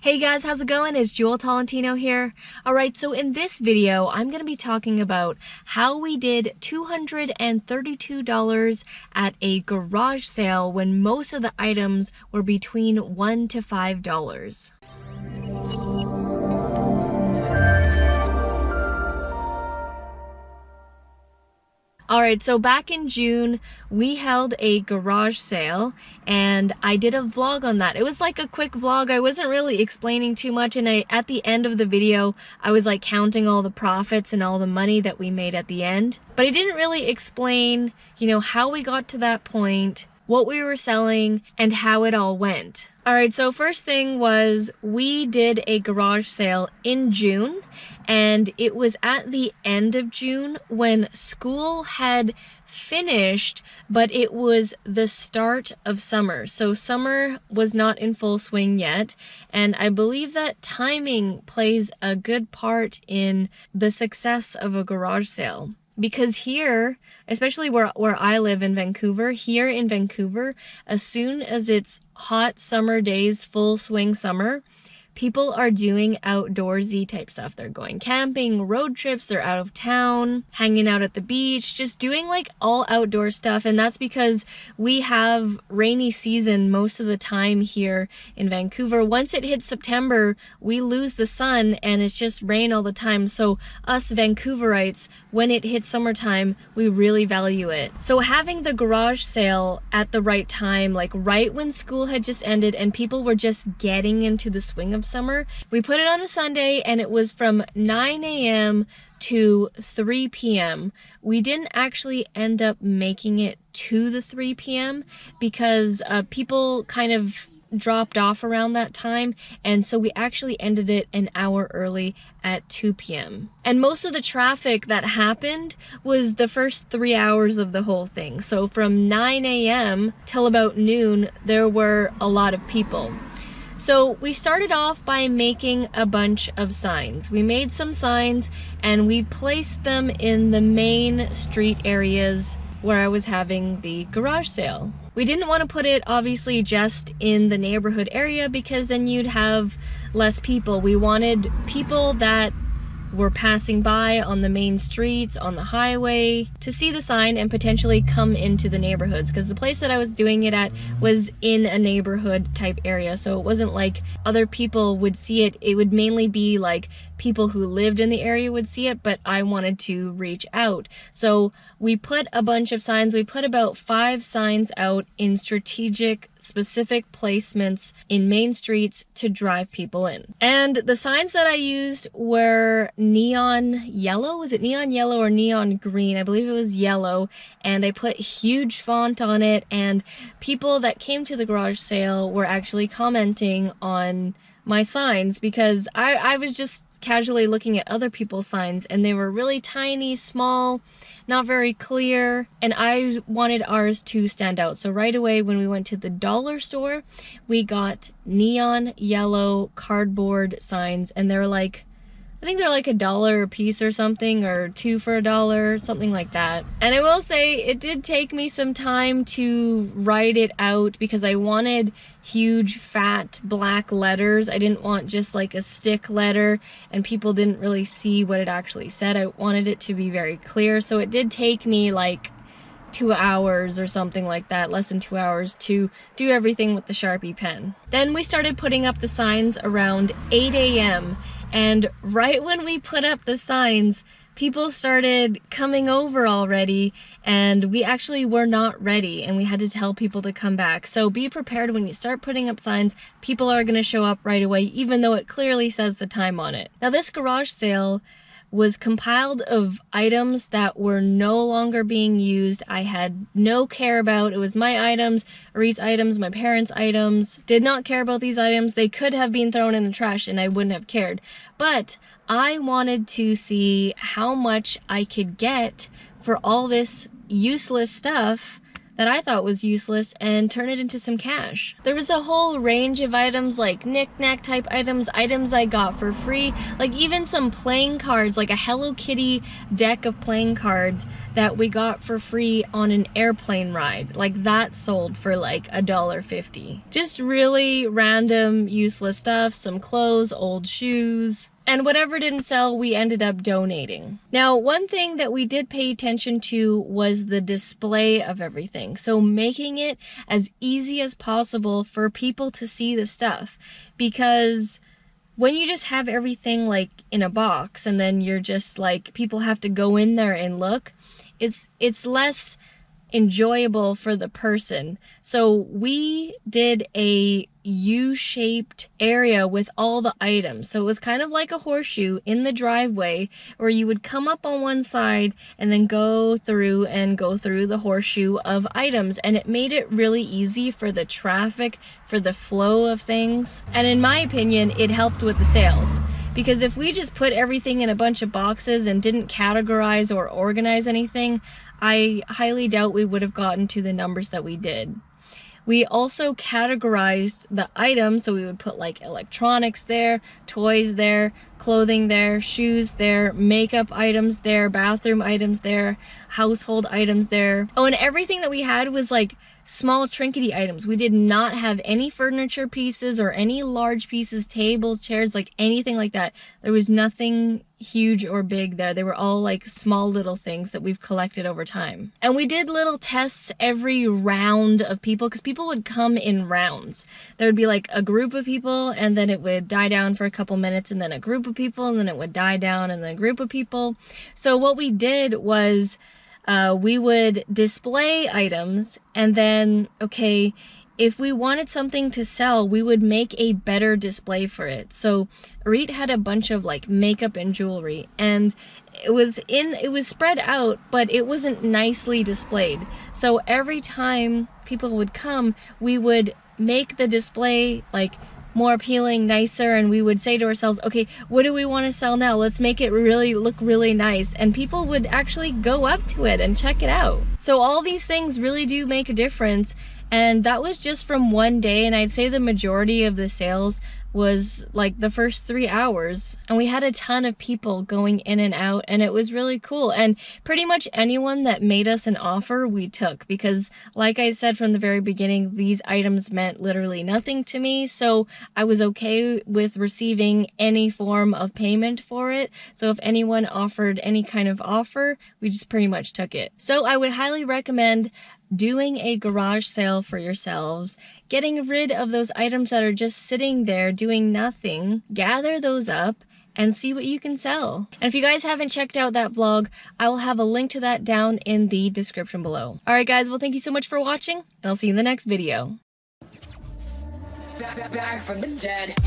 Hey guys, how's it going? It's Jewel Tolentino here. Alright, so in this video, I'm going to be talking about how we did $232 at a garage sale when most of the items were between $1 to $5. Alright, so back in June, we held a garage sale, and I did a vlog on that. It was like a quick vlog. I wasn't really explaining too much, and at the end of the video, I was like counting all the profits and all the money that we made at the end. But I didn't really explain, how we got to that point, what we were selling, and how it all went. Alright, so first thing was we did a garage sale in June, and it was at the end of June when school had finished, but it was the start of summer. So summer was not in full swing yet, and I believe that timing plays a good part in the success of a garage sale. Because here, especially where I live in Vancouver, as soon as it's hot summer days, full swing summer, people are doing outdoorsy type stuff. They're going camping, road trips, they're out of town, hanging out at the beach, just doing like all outdoor stuff. And that's because we have rainy season most of the time here in Vancouver. Once it hits September, we lose the sun and it's just rain all the time. So us Vancouverites, when it hits summertime, we really value it. So having the garage sale at the right time, like right when school had just ended and people were just getting into the swing of summer, we put it on a Sunday, and it was from 9 a.m. to 3 p.m. We didn't actually end up making it to the 3 p.m. because people kind of dropped off around that time, and so we actually ended it an hour early at 2 p.m. And most of the traffic that happened was the first 3 hours of the whole thing. So from 9 a.m. till about noon, there were a lot of people. So we started off by making a bunch of signs. We made some signs and we placed them in the main street areas where I was having the garage sale. We didn't want to put it obviously just in the neighborhood area because then you'd have less people. We wanted people that were passing by on the main streets, on the highway, to see the sign and potentially come into the neighborhoods, because the place that I was doing it at was in a neighborhood type area, so it wasn't like other people would see it. It would mainly be like people who lived in the area would see it, but I wanted to reach out. So we put a bunch of signs. We put about 5 signs out in strategic, specific placements in main streets to drive people in. And the signs that I used were neon yellow. Was it neon yellow or neon green? I believe it was yellow. And I put huge font on it, and people that came to the garage sale were actually commenting on my signs because I was just casually looking at other people's signs, and they were really tiny, small, not very clear, and I wanted ours to stand out. So right away when we went to the dollar store, we got neon yellow cardboard signs, and they were like, I think they're like $1 a piece or something, or 2 for $1, something like that. And I will say it did take me some time to write it out because I wanted huge fat black letters. I didn't want just like a stick letter and people didn't really see what it actually said. I wanted it to be very clear. So it did take me like 2 hours or something like that, less than 2 hours, to do everything with the Sharpie pen. Then we started putting up the signs around 8 a.m. and right when we put up the signs, people started coming over already, and we actually were not ready, and we had to tell people to come back. So be prepared when you start putting up signs. People are going to show up right away, even though it clearly says the time on it. Now this garage sale was compiled of items that were no longer being used. I had no care about. It was my items, Arit's items, my parents' items. Did not care about these items. They could have been thrown in the trash and I wouldn't have cared. But I wanted to see how much I could get for all this useless stuff that I thought was useless and turn it into some cash. There was a whole range of items, like knick-knack type items I got for free, like even some playing cards, like a Hello Kitty deck of playing cards that we got for free on an airplane ride. Like that sold for like $1.50. Just really random useless stuff, some clothes, old shoes. And whatever didn't sell, we ended up donating. Now, one thing that we did pay attention to was the display of everything. So making it as easy as possible for people to see the stuff. Because when you just have everything like in a box and then you're just like, people have to go in there and look, it's less enjoyable for the person. So we did a U-shaped area with all the items. So it was kind of like a horseshoe in the driveway where you would come up on one side and then go through the horseshoe of items. And it made it really easy for the traffic, for the flow of things. And in my opinion, it helped with the sales. Because if we just put everything in a bunch of boxes and didn't categorize or organize anything, I highly doubt we would have gotten to the numbers that we did. We also categorized the items, so we would put like electronics there, toys there, clothing there, shoes there, makeup items there, bathroom items there, household items there. Oh, and everything that we had was like small trinkety items. We did not have any furniture pieces or any large pieces, tables, chairs, like anything like that. There was nothing huge or big there. They were all like small little things that we've collected over time. And we did little tests every round of people, because people would come in rounds. There would be like a group of people and then it would die down for a couple minutes, and then a group of people, and then it would die down, and then a group of people. So what we did was we would display items, and then, okay, if we wanted something to sell, we would make a better display for it. So Reet had a bunch of like makeup and jewelry, and it was spread out, but it wasn't nicely displayed. So every time people would come, we would make the display like more appealing, nicer, and we would say to ourselves, okay, what do we want to sell now? Let's make it really look really nice. And people would actually go up to it and check it out. So all these things really do make a difference. And that was just from one day, and I'd say the majority of the sales was like the first 3 hours, and we had a ton of people going in and out, and it was really cool. And pretty much anyone that made us an offer we took, because like I said from the very beginning, these items meant literally nothing to me, so I was okay with receiving any form of payment for it. So if anyone offered any kind of offer, we just pretty much took it. So I would highly recommend doing a garage sale for yourselves, getting rid of those items that are just sitting there doing nothing, gather those up and see what you can sell. And if you guys haven't checked out that vlog, I will have a link to that down in the description below. Alright guys, well thank you so much for watching, and I'll see you in the next video. Back from the dead.